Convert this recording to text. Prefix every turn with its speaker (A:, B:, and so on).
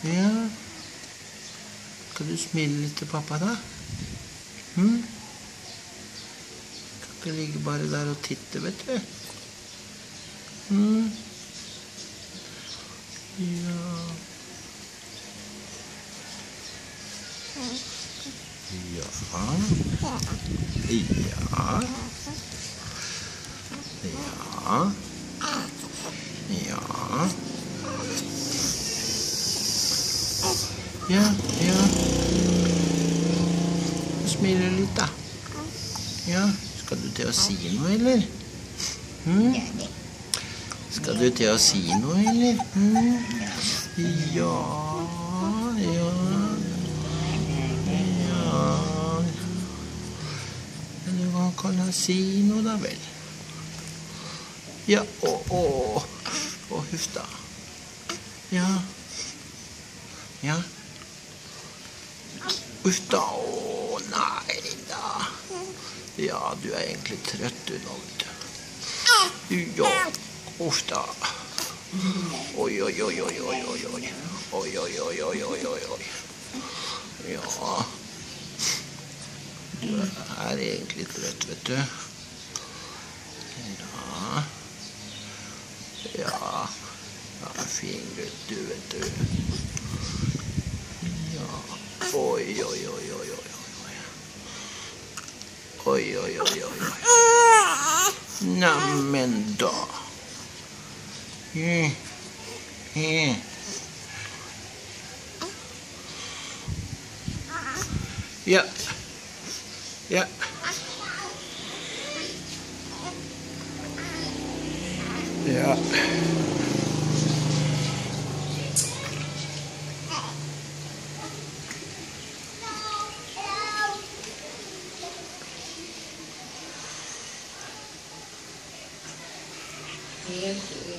A: Ja. Skal du smile litt til pappa, da? Kan ikke ligge bare der og titte, vet du. Ja. Ja. Ja. Ja. Ja. Smiler litt, da. Ja. Skal du til å si noe, eller? Skal du til å si noe, eller? Ja. Ja. Du kan si noe, da vel. Ja. Å, huff da. Ja. Ja. Uff da. Å, nei da. Ja, du er egentlig trøtt du nå, vet du. Ja. Uff da. Oi. Ja. Du er egentlig trøtt, vet du. Ja. Ja, fin gutt du, vet du. Ja. Oi. Neimen da. Ja. Ja. Ja.
B: Helt